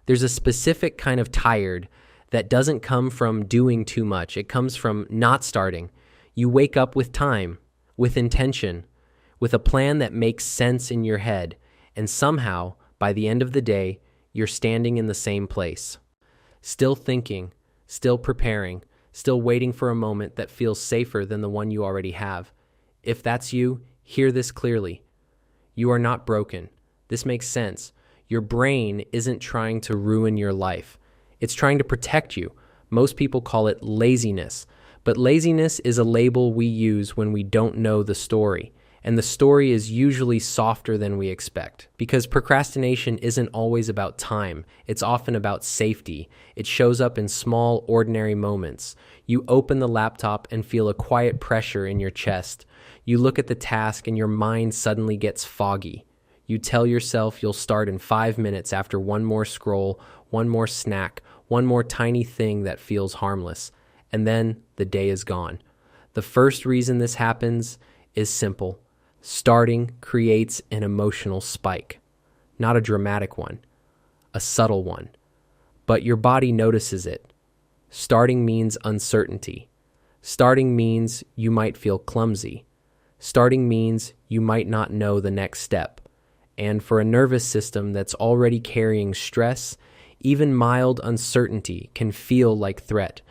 There's a specific kind of tired that doesn't come from doing too much. It comes from not starting. You wake up with time, with intention, with a plan that makes sense in your head, and somehow, by the end of the day, you're standing in the same place. Still thinking, still preparing, still waiting for a moment that feels safer than the one you already have. If that's you, hear this clearly. You are not broken. This makes sense. Your brain isn't trying to ruin your life. It's trying to protect you. Most people call it laziness, but laziness is a label we use when we don't know the story. And the story is usually softer than we expect, because procrastination isn't always about time. It's often about safety. It shows up in small, ordinary moments. You open the laptop and feel a quiet pressure in your chest. You look at the task and your mind suddenly gets foggy. You tell yourself you'll start in 5 minutes after one more scroll, one more snack, one more tiny thing that feels harmless. And then the day is gone. The first reason this happens is simple. Starting creates an emotional spike. Not a dramatic one, a subtle one. But your body notices it. Starting means uncertainty. Starting means you might feel clumsy. Starting means you might not know the next step. And for a nervous system that's already carrying stress, even mild uncertainty can feel like threat.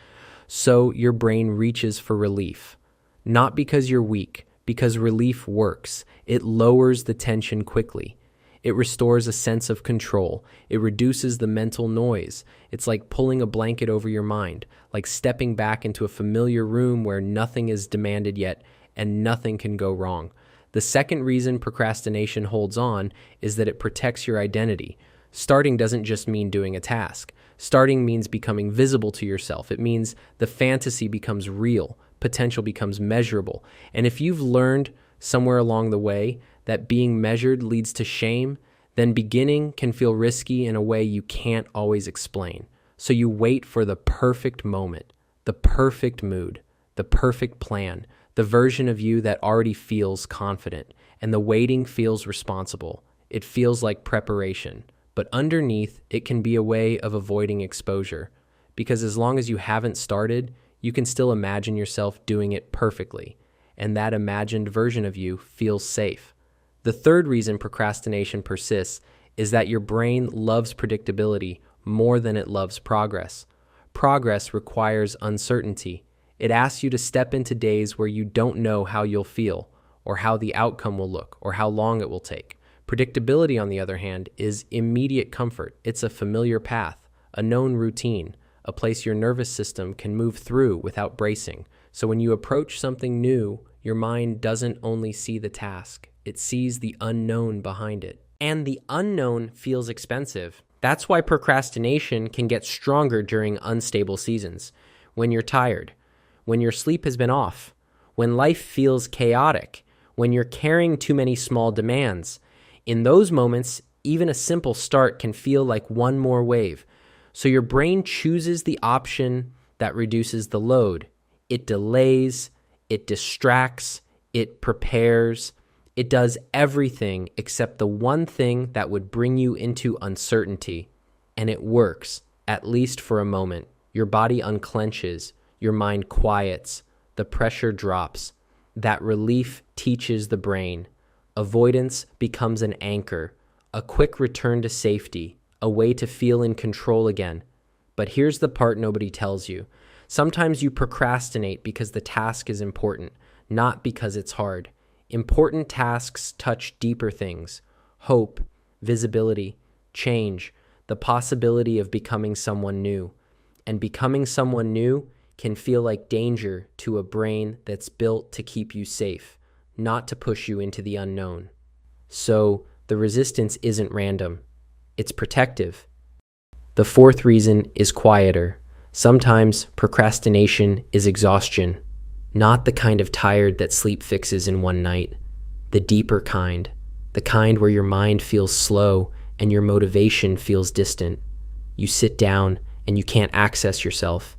So your brain reaches for relief. Not because you're weak, because relief works. It lowers the tension quickly. It restores a sense of control. It reduces the mental noise. It's like pulling a blanket over your mind, like stepping back into a familiar room where nothing is demanded yet and nothing can go wrong. The second reason procrastination holds on is that it protects your identity. Starting doesn't just mean doing a task. Starting means becoming visible to yourself. It means the fantasy becomes real, potential becomes measurable. And if you've learned somewhere along the way that being measured leads to shame, then beginning can feel risky in a way you can't always explain. So you wait for the perfect moment, the perfect mood, the perfect plan, the version of you that already feels confident. And the waiting feels responsible. It feels like preparation. But underneath, it can be a way of avoiding exposure. Because as long as you haven't started, you can still imagine yourself doing it perfectly. And that imagined version of you feels safe. The third reason procrastination persists is that your brain loves predictability more than it loves progress. Progress requires uncertainty. It asks you to step into days where you don't know how you'll feel, or how the outcome will look, or how long it will take. Predictability, on the other hand, is immediate comfort. It's a familiar path, a known routine, a place your nervous system can move through without bracing. So when you approach something new, your mind doesn't only see the task, it sees the unknown behind it. And the unknown feels expensive. That's why procrastination can get stronger during unstable seasons. When you're tired, when your sleep has been off, when life feels chaotic, when you're carrying too many small demands. In those moments, even a simple start can feel like one more wave. So your brain chooses the option that reduces the load. It delays, it distracts, it prepares. It does everything except the one thing that would bring you into uncertainty. And it works, at least for a moment. Your body unclenches, your mind quiets, the pressure drops. That relief teaches the brain. Avoidance becomes an anchor, a quick return to safety, a way to feel in control again. But here's the part nobody tells you. Sometimes you procrastinate because the task is important, not because it's hard. Important tasks touch deeper things: hope, visibility, change, the possibility of becoming someone new. And becoming someone new can feel like danger to a brain that's built to keep you safe, not to push you into the unknown. So the resistance isn't random. It's protective. The fourth reason is quieter. Sometimes procrastination is exhaustion, not the kind of tired that sleep fixes in one night, the deeper kind, the kind where your mind feels slow and your motivation feels distant. You sit down and you can't access yourself.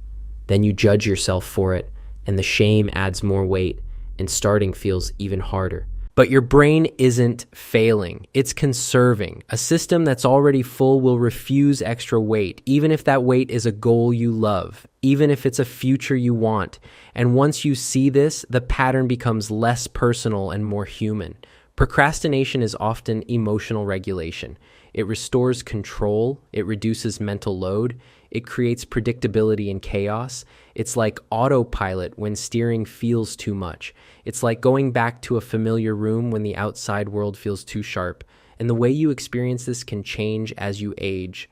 Then you judge yourself for it, and the shame adds more weight, and starting feels even harder. But your brain isn't failing, it's conserving. A system that's already full will refuse extra weight, even if that weight is a goal you love, even if it's a future you want. And once you see this, the pattern becomes less personal and more human. Procrastination is often emotional regulation. It restores control, it reduces mental load, it creates predictability and chaos. It's like autopilot when steering feels too much. It's like going back to a familiar room when the outside world feels too sharp. And the way you experience this can change as you age.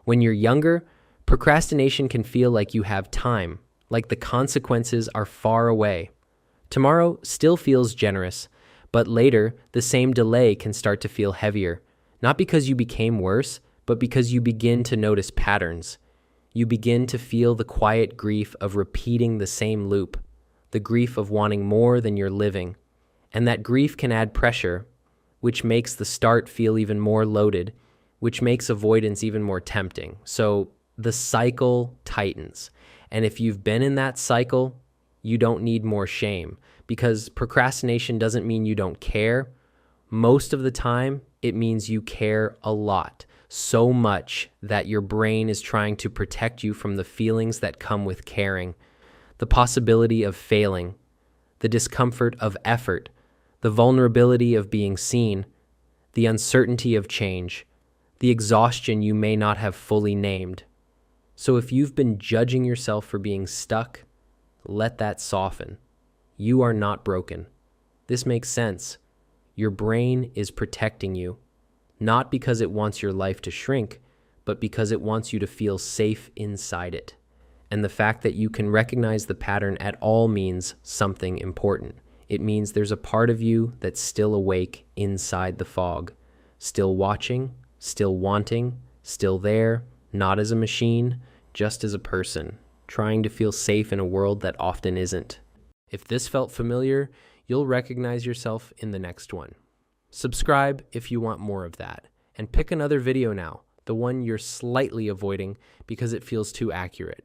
When you're younger, procrastination can feel like you have time, like the consequences are far away. Tomorrow still feels generous, but later the same delay can start to feel heavier. Not because you became worse, but because you begin to notice patterns. You begin to feel the quiet grief of repeating the same loop, the grief of wanting more than you're living. And that grief can add pressure, which makes the start feel even more loaded, which makes avoidance even more tempting. So the cycle tightens. And if you've been in that cycle, you don't need more shame, because procrastination doesn't mean you don't care. Most of the time, it means you care a lot, so much that your brain is trying to protect you from the feelings that come with caring, the possibility of failing, the discomfort of effort, the vulnerability of being seen, the uncertainty of change, the exhaustion you may not have fully named. So if you've been judging yourself for being stuck, let that soften. You are not broken. This makes sense. Your brain is protecting you, not because it wants your life to shrink, but because it wants you to feel safe inside it. And the fact that you can recognize the pattern at all means something important. It means there's a part of you that's still awake inside the fog, still watching, still wanting, still there, not as a machine, just as a person, trying to feel safe in a world that often isn't. If this felt familiar, you'll recognize yourself in the next one. Subscribe if you want more of that, and pick another video now, the one you're slightly avoiding because it feels too accurate.